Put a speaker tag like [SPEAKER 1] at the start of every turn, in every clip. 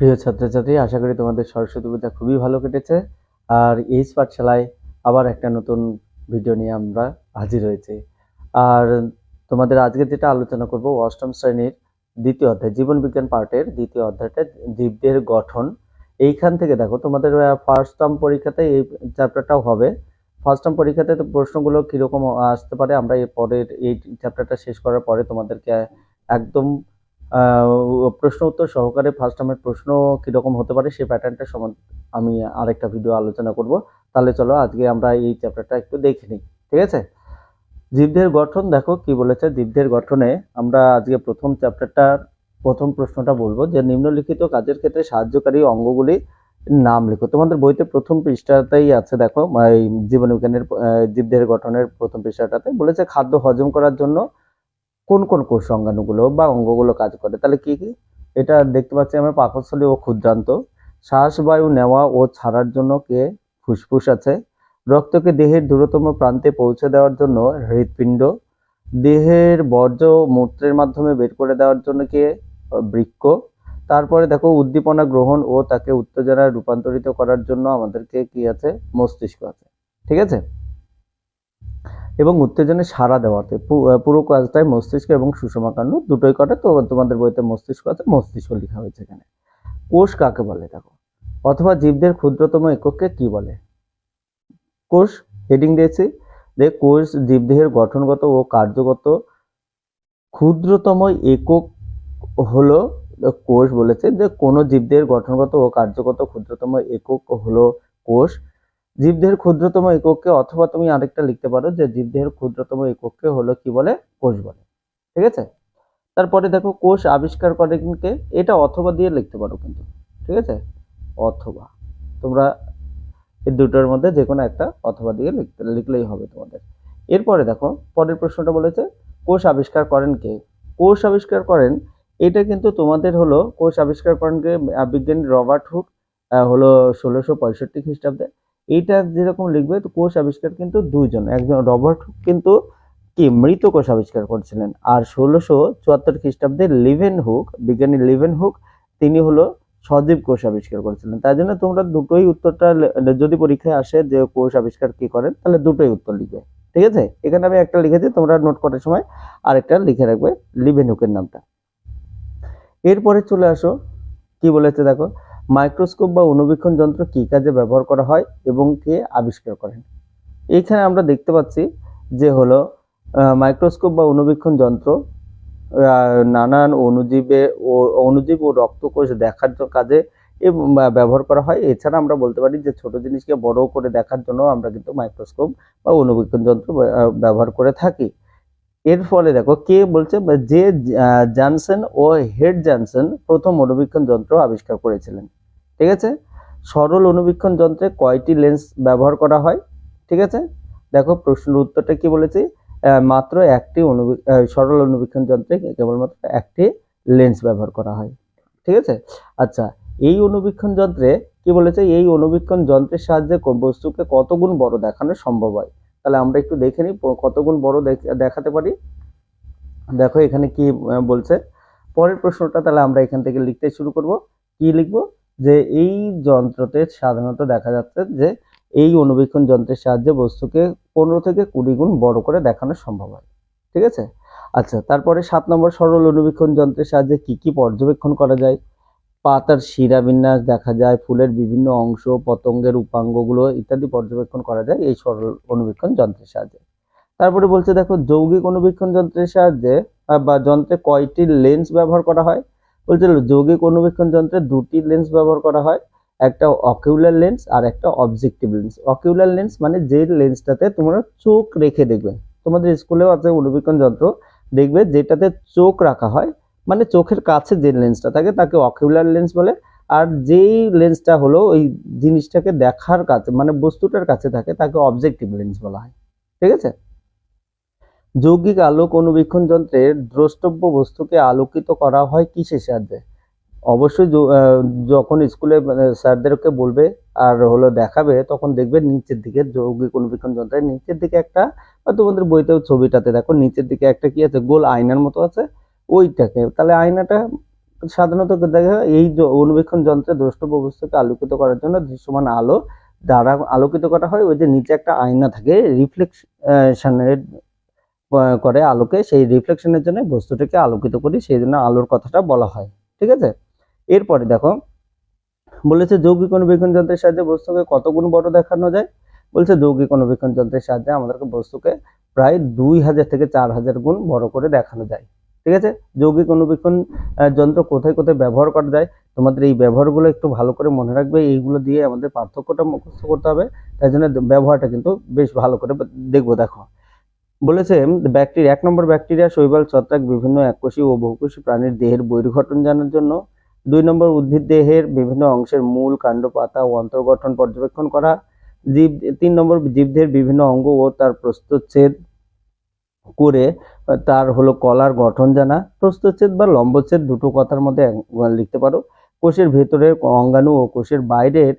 [SPEAKER 1] প্রিয় ছাত্রছাত্রী, আশা করি তোমাদের সরস্বতী পূজা খুবই ভালো কেটেছে। আর এই পাঠশালায় আবার একটা নতুন ভিডিও নিয়ে আমরা হাজির হয়েছি। আর তোমাদের আজকে যেটা আলোচনা করব, অষ্টম শ্রেণীর দ্বিতীয় অধ্যায় জীবন বিজ্ঞান পার্টের দ্বিতীয় অধ্যায়টা জীবদের গঠন। এইখান থেকে দেখো তোমাদের ফার্স্ট টার্ম পরীক্ষাতে এই চ্যাপ্টারটাও হবে। ফার্স্ট টার্ম পরীক্ষাতে তো প্রশ্নগুলো কিরকম আসতে পারে, আমরা এর পরের এই চ্যাপ্টারটা শেষ করার পরে তোমাদেরকে একদম প্রশ্ন উত্তর সহকারে ফার্স্ট টার্মের প্রশ্ন কিরকম হতে পারে সেই প্যাটার্নটা আমি আরেকটা ভিডিও আলোচনা করব। তাহলে চলো আজকে আমরা এই চ্যাপ্টারটা একটু দেখে নিই, ঠিক আছে। জীবদেহের গঠন দেখো কি বলেছে। জীবদেহের গঠনে আমরা আজকে প্রথম চ্যাপ্টারটার প্রথম প্রশ্নটা বলবো যে নিম্নলিখিত কাজের ক্ষেত্রে সাহায্যকারী অঙ্গগুলি নাম লিখো। তোমাদের বইতে প্রথম পৃষ্ঠাতেই আছে, দেখো এই জীববিজ্ঞানের জীবদেহের গঠনের প্রথম পৃষ্ঠাটাতে বলেছে খাদ্য হজম করার জন্য কোন কোন কোষ অঙ্গাণুগুলো বা অঙ্গগুলো কাজ করে। তাহলে কি কি এটা দেখতে পাচ্ছি আমরা, পাকস্থলী ও ক্ষুদ্রান্ত। শ্বাস বায়ু নেওয়া ও ছাড়ার জন্য কে ফুসফুস আছে। রক্তকে দেহের দূরতম প্রান্তে পৌঁছে দেওয়ার জন্য হৃৎপিণ্ড। দেহের বর্জ্য মূত্রের মাধ্যমে বের করে দেওয়ার জন্য কে বৃক্ক। তারপরে দেখো উদ্দীপনা গ্রহণ ও তাকে উত্তেজনায় রূপান্তরিত করার জন্য আমাদেরকে কি আছে, মস্তিষ্ক আছে, ঠিক আছে। এবং উত্তেজনে সাড়া দেওয়াতে পুরো কাজটাই মস্তিষ্ক এবং সুষমাকাণ্ড দুটোই করে। তো তোমাদের বইতে মস্তিষ্ক আছে, মস্তিষ্ক লেখা হয়েছে এখানে। কোষ কাকে বলে দেখো, অথবা জীবদের ক্ষুদ্রতম এককে কি বলে। কোষ হেডিং দিয়েছি, কোষ জীবদেহের গঠনগত ও কার্যগত ক্ষুদ্রতম একক হলো কোষ। বলেছে যে কোন জীবদেহের গঠনগত ও কার্যগত ক্ষুদ্রতম একক হলো কোষ। জীবদেহের ক্ষুদ্রতম এককে, অথবা তুমি আরেকটা লিখতে পারো যে জীবদেহের ক্ষুদ্রতম এককে হলো কি বলে, কোষ বলে, ঠিক আছে। তারপরে দেখো কোষ আবিষ্কার করে কে, এটা অথবা দিয়ে লিখতে পারো কিন্তু, ঠিক আছে। অথবা তোমরা এই দুটোর মধ্যে যে কোনো একটা অথবা দিয়ে লিখলেই হবে তোমাদের। এরপরে দেখো পরের প্রশ্নটা বলেছে কোষ আবিষ্কার করেন কে। কোষ আবিষ্কার করেন, এটা কিন্তু তোমাদের হলো কোষ আবিষ্কার করেন কে বিজ্ঞানী রবার্ট হুক, হলো 1665 খ্রিস্টাব্দে। এইটা যেরকম লিখবে, তো কোষ আবিষ্কার কিন্তু দুইজন, একজন রবার্ট হুক কিন্তু কি মৃত কোষ আবিষ্কার করেছিলেন, আর 1674 খ্রিস্টাব্দে লিভেন হুক, বিজ্ঞানী লিভেন হুক, তিনি হলো সজীব কোষ আবিষ্কার করেছিলেন। তাই জন্য তোমরা দুটোই উত্তরটা যদি পরীক্ষায় আসে যে কোষ আবিষ্কার কি করেন, তাহলে দুটোই উত্তর লিখবে, ঠিক আছে। এখানে আমি একটা লিখেছি, তোমরা নোট করার সময় আরেকটা লিখে রাখবে লিভেন হুকের নামটা। এরপরে চলে আসো কি বলেছে দেখো, মাইক্রোস্কোপ বা অণুবীক্ষণ যন্ত্র কি কাজে ব্যবহার করা হয় এবং কে আবিষ্কার করেন। এইখানে আমরা দেখতে পাচ্ছি যে হলো মাইক্রোস্কোপ বা অণুবীক্ষণ যন্ত্র নানান অণুজীব ও রক্তকোষ দেখার কাজে ব্যবহার করা হয়। এছাড়া আমরা বলতে পারি যে ছোট জিনিসকে বড় করে দেখার জন্য আমরা কিন্তু মাইক্রোস্কোপ বা অণুবীক্ষণ যন্ত্র ব্যবহার করে থাকি। এর ফলে দেখো কে বলছে, যে জনসন ও হেড জনসন প্রথম অণুবীক্ষণ যন্ত্র আবিষ্কার করেছিলেন, ঠিক আছে। সরল অণুবীক্ষণ যন্ত্রে কয়টি লেন্স ব্যবহার করা হয়, ঠিক আছে। দেখো প্রশ্নের উত্তরটা কি বলেছি, মাত্র একটি সরল অণুবীক্ষণ যন্ত্রে কেবলমাত্র একটি লেন্স ব্যবহার করা হয়, ঠিক আছে। আচ্ছা, এই অণুবীক্ষণ যন্ত্রে কি বলেছে, এই অণুবীক্ষণ যন্ত্রের সাহায্যে বস্তুকে কত গুণ বড় দেখানো সম্ভব হয়। তাহলে আমরা একটু দেখে নিই কত গুণ বড় দেখাতে পারি। দেখো এখানে কি বলছে পরের প্রশ্নটা, তাহলে আমরা এখান থেকে লিখতে শুরু করব। কি লিখব, যে এই যন্ত্রতে সাধারণত দেখা যাচ্ছে যে এই অণুবীক্ষণ যন্ত্রের সাহায্যে বস্তুকে 15 থেকে 20 গুণ বড় করে দেখানো সম্ভব হয়, ঠিক আছে। আচ্ছা, তারপরে 7 নম্বর, সরল অণুবীক্ষণ যন্ত্রের সাহায্যে কি কি পর্যবেক্ষণ করা যায়। পাতার শিরাবিন্যাস দেখা যায়, ফুলের বিভিন্ন অংশ, পতঙ্গের উপাঙ্গগুলো ইত্যাদি পর্যবেক্ষণ করা যায় এই সরল অণুবীক্ষণ যন্ত্রের সাহায্যে। তারপরে বলছে দেখো যৌগিক অণুবীক্ষণ যন্ত্রের সাহায্যে বা যন্ত্রে কয়টি লেন্স ব্যবহার করা হয়। বলছে যৌগিক অণুবীক্ষণ যন্ত্রে দুটি লেন্স ব্যবহার করা হয়, একটা অকিউলার লেন্স আর একটা অবজেক্টিভ লেন্স। অকিউলার লেন্স মানে যে লেন্সটাতে তোমরা চোখ রেখে দেখবে, তোমাদের স্কুলেও আছে অণুবীক্ষণ যন্ত্র, দেখবে যেটাতে চোখ রাখা হয়, মানে চোখের কাছে যে লেন্সটা থাকে তাকে অকিউলার লেন্স বলে। আর যেই লেন্সটা হলো ওই জিনিসটাকে দেখার কাছে, মানে বস্তুটার কাছে থাকে, তাকে অবজেক্টিভ লেন্স বলা হয়, ঠিক আছে। যৌগিক আলোক অণুবীক্ষণ যন্ত্রের দ্রষ্টব্য বস্তুকে আলোকিত করা হয় কিসের সাহায্যে। অবশ্যই যখন স্কুলে স্যারদেরকে বলবে আর হলো দেখাবে, তখন দেখবে নিচের দিকে যৌগিক অণুবীক্ষণ যন্ত্রের নিচের দিকে একটা, বা তোমাদের বইতেও ছবিটাতে দেখো নিচের দিকে একটা কি আছে, গোল আয়নার মতো আছে, ওইটাকে, তাহলে আয়নাটা সাধারণত দেখা যায় এই অণুবীক্ষণ যন্ত্রে দ্রষ্টব্য বস্তুকে আলোকিত করার জন্য দৃশ্যমান আলো দ্বারা আলোকিত করা হয়। ওই যে নিচে একটা আয়না থাকে, রিফ্লেকশনের করে আলোকে, সেই রিফ্লেকশনের জন্য বস্তুটাকে আলোকিত করি, সেই জন্য আলোর কথাটা বলা হয়। ঠিক আছে, এরপরে দেখো বলেছে যৌগিক অণুবীক্ষণ যন্ত্রের সাহায্যে বস্তুকে কত গুণ বড় দেখানো যায়। বলছে যৌগিক অণুবীক্ষণ যন্ত্রের সাহায্যে আমাদেরকে বস্তুকে প্রায় 2000 থেকে 4000 গুণ বড় করে দেখানো যায়। ঠিক আছে, যৌগিক অণুবীক্ষণ যন্ত্র কোথায় কোথায় ব্যবহার করা যায়, তোমাদের এই ব্যবহারগুলো একটু ভালো করে মনে রাখবে। এইগুলো দিয়ে আমাদের পার্থক্যটা মুখস্থ করতে হবে, তাই জন্য ব্যবহারটা কিন্তু বেশ ভালো করে দেখবো। দেখো বলেছে ব্যাকটেরিয়া, 1 নম্বর ব্যাকটেরিয়া, শৈবাল, ছত্রাক, বিভিন্ন এককোষী ও বহুকোষী প্রাণীর দেহের বহির্গঠন জানার জন্য। 2 নম্বর উদ্ভিদ দেহের বিভিন্ন অংশের মূল, কাণ্ড, পাতা ও অন্তর্গঠন পর্যবেক্ষণ করা। 3 নম্বর জীবদেহের বিভিন্ন অঙ্গ ও তার প্রস্থচ্ছেদ করে তার হলো কলার গঠন জানা। প্রস্থচ্ছেদ বা লম্বচ্ছেদ দুটো কথার মধ্যে লিখতে পারো। কোষের ভেতরের অঙ্গাণু ও কোষের বাইরের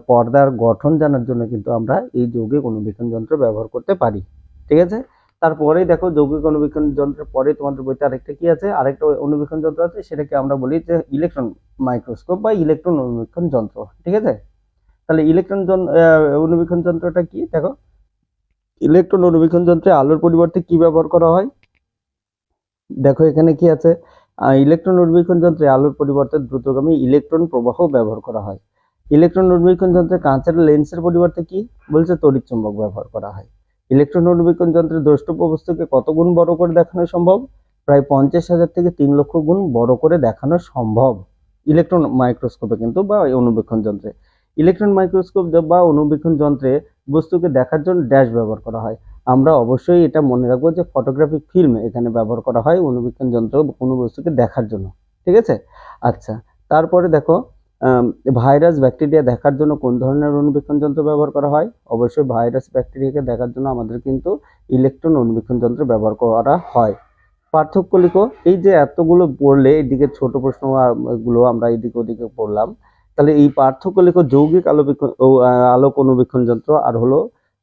[SPEAKER 1] পর্দার গঠন জানার জন্য কিন্তু আমরা এই যৌগিক অণুবীক্ষণ যন্ত্র ব্যবহার করতে পারি। ঠিক আছে, তারপরেই দেখো যৌগিক অণুবীক্ষণ যন্ত্রের পরে তোমাদের বইতে আরেকটা কি আছে, আরেকটা অণুবীক্ষণ যন্ত্র আছে, সেটাকে আমরা বলি যে ইলেকট্রন মাইক্রোস্কোপ বা ইলেকট্রন অণুবীক্ষণ যন্ত্র। ঠিক আছে, তাহলে ইলেকট্রন অণুবীক্ষণ যন্ত্রটা কি দেখো। ইলেকট্রন অণুবীক্ষণ যন্ত্রে আলোর পরিবর্তে কি ব্যবহার করা হয়, দেখো এখানে কি আছে, ইলেকট্রন অণুবীক্ষণ যন্ত্রে আলোর পরিবর্তে দ্রুতগামী ইলেকট্রন প্রবাহ ব্যবহার করা হয়। ইলেকট্রন অণুবীক্ষণ যন্ত্রে কাঁচের লেন্সের পরিবর্তে কি বলছে, তড়িৎ চুম্বক ব্যবহার করা হয়। ইলেকট্রন অণুবীক্ষণ যন্ত্রে দ্রষ্টব্য বস্তুকে কত গুণ বড় করে দেখানো সম্ভব, প্রায় 50,000 থেকে 3 লক্ষ গুণ বড় করে দেখানো সম্ভব ইলেকট্রন মাইক্রোস্কোপে কিন্তু বা অণুবীক্ষণ যন্ত্রে। ইলেকট্রন মাইক্রোস্কোপ বা অণুবীক্ষণ যন্ত্রে বস্তুকে দেখার জন্য ড্যাশ ব্যবহার করা হয়। আমরা অবশ্যই এটা মনে রাখবো যে ফটোগ্রাফিক ফিল্ম এখানে ব্যবহার করা হয় অণুবীক্ষণ যন্ত্র কোনো বস্তুকে দেখার জন্য। ঠিক আছে, আচ্ছা তারপরে দেখো ভাইরাস ব্যাকটেরিয়া দেখার জন্য কোন ধরনের অণুবীক্ষণ যন্ত্র ব্যবহার করা হয়, অবশ্যই ভাইরাস ব্যাকটেরিয়াকে দেখার জন্য আমাদের কিন্তু ইলেকট্রন অণুবীক্ষণ যন্ত্র ব্যবহার করা হয়। পার্থক্য লিখো, এই যে এতগুলো পড়লে এইদিকে ছোট প্রশ্ন গুলো আমরা এইদিকে ওদিকে পড়লাম, তাহলে এই পার্থক্য লিখো যৌগিক আলোক অণুবীক্ষণ যন্ত্র আর হলো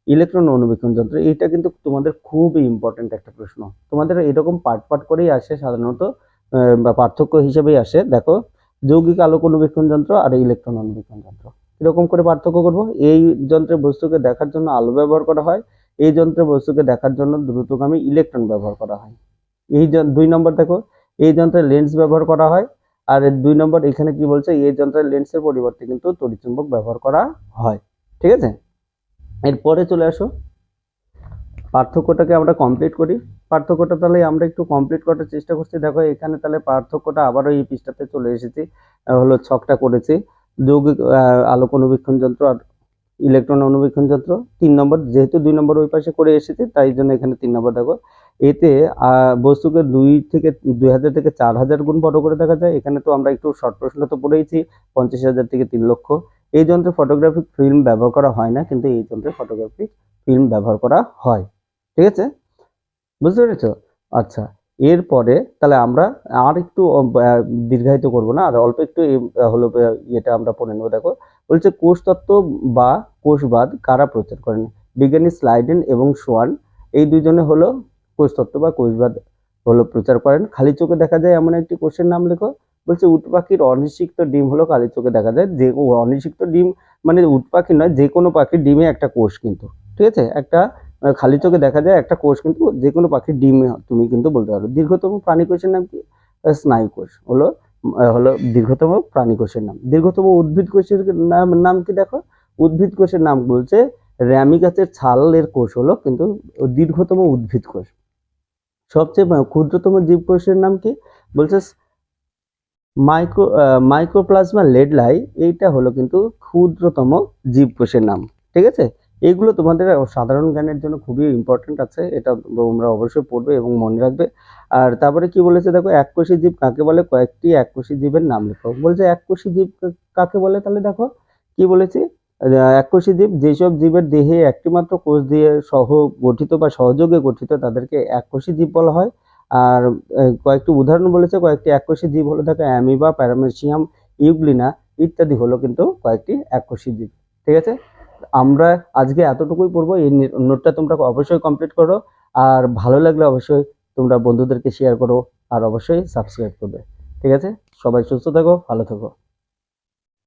[SPEAKER 1] ইলেকট্রন অণুবীক্ষণ যন্ত্র। এইটা কিন্তু তোমাদের খুবই ইম্পর্টেন্ট একটা প্রশ্ন, তোমাদের এরকম পার্ট পার্ট করেই আসে সাধারণত, বা পার্থক্য হিসেবেই আসে। দেখো যৌগিক আলোক অণুবীক্ষণ যন্ত্র আর ইলেকট্রন অণুবীক্ষণ যন্ত্র এরকম করে পার্থক্য করব। এই যন্ত্রে বস্তুকে দেখার জন্য আলো ব্যবহার করা হয়, এই যন্ত্রে বস্তুকে দেখার জন্য দ্রুতগামী ইলেকট্রন ব্যবহার করা হয়। এই 2 নম্বর দেখো, এই যন্ত্রে লেন্স ব্যবহার করা হয়, আর 2 নম্বর এখানে কি বলছে, এই যন্ত্রের লেন্সের পরিবর্তে কিন্তু তড়িৎচুম্বক ব্যবহার করা হয়। ঠিক আছে, এরপরে চলে আসো পার্থক্যটাকে আমরা কমপ্লিট করি। পার্থক্যটা তাহলে আমরা একটু কমপ্লিট করার চেষ্টা করছি। দেখো এখানে তাহলে পার্থক্যটা আবারও এই পৃষ্ঠাতে চলে এসেছি, হলো ছকটা করেছি যৌগিক আলোক অণুবীক্ষণ যন্ত্র আর ইলেকট্রন অণুবীক্ষণ যন্ত্র। 3 নম্বর, যেহেতু 2 নম্বর ওই পাশে করে এসেছি তাই জন্য এখানে 3 নম্বর দেখো। এতে বস্তুকে 2000 থেকে 4000 গুণ বড় করে দেখা যায়। এখানে তো আমরা একটু শর্ট প্রশ্ন তো পড়েইছি, 50,000 থেকে 3 লক্ষ। এই যন্ত্রে ফটোগ্রাফিক ফিল্ম ব্যবহার করা হয় না, কিন্তু এই যন্ত্রে ফটোগ্রাফিক ফিল্ম ব্যবহার করা হয়। ঠিক আছে, বুঝতে পেরেছো? আচ্ছা, এরপরে তাহলে আমরা আর একটু দীর্ঘায়িত করব না, আর অল্প একটু হলো এটা আমরা পড়ে নেব। দেখো বলছে কোষতত্ত্ব বা কোষবাদ কারা প্রচার করেন, বিজ্ঞানী স্লাইডেন এবং সোয়ান এই দুজনে হলো কোষতত্ত্ব বা কোষবাদ হলো প্রচার করেন। খালি চোখে দেখা যায় এমন একটি কোষের নাম লেখো। বলছে উট পাখির অনিষিক্ত ডিম হলো খালি চোখে দেখা যায়। যে অনিষিক্ত ডিম মানে উট পাখি নয়, যে কোনো পাখির ডিমে একটা কোষ কিন্তু, ঠিক আছে, একটা খালি চোখে দেখা যায় একটা কোষ কিন্তু যে কোনো পাখির ডিমে তুমি কিন্তু বলতে পারো। দীর্ঘতম প্রাণী কোষের নাম কি, স্নায়ু কোষ হলো দীর্ঘতম প্রাণী কোষের নাম। দীর্ঘতম উদ্ভিদ কোষের নাম কি, দেখো উদ্ভিদ কোষের নাম বলছে র্যামি গাছের ছালের কোষ হলো কিন্তু দীর্ঘতম উদ্ভিদ কোষ। সবচেয়ে ক্ষুদ্রতম জীবকোষের নাম কি, বলছে মাইক্রোপ্লাজমা লেডলাই, এইটা হলো কিন্তু ক্ষুদ্রতম জীবকোষের নাম। ঠিক আছে, এইগুলো তোমাদের সাধারণ জ্ঞানের জন্য খুবই ইম্পর্টেন্ট আছে, এটা তোমরা অবশ্যই পড়বে এবং মনে রাখবে। আর তারপরে কি বলেছে দেখো, এককোষী জীব কাকে বলে, কয়েকটি এককোষী জীবের নাম লেখো। বলছে এককোষী জীব কাকে বলে, তাহলে দেখো কি বলেছে, এককোষী জীব যেসব জীবের দেহে একটি মাত্র কোষ দিয়ে সহ গঠিত বা সহযোগে গঠিত তাদেরকে এককোষী জীব বলা হয়। আর কয়েকটি উদাহরণ বলেছে, কয়েকটি এককোষী জীব হলো দেখো অ্যামিবা, প্যারামেসিয়াম, ইউগ্লিনা ইত্যাদি হলো কিন্তু কয়েকটি এককোষী জীব। ঠিক আছে, আমরা আজকে এতটুকুই পড়বো। এই নোটটা তোমরা অবশ্যই কমপ্লিট করো, আর ভালো লাগলে অবশ্যই তোমরা বন্ধুদেরকে শেয়ার করো, আর অবশ্যই সাবস্ক্রাইব করবে। ঠিক আছে, সবাই সুস্থ থাকো, ভালো থাকো।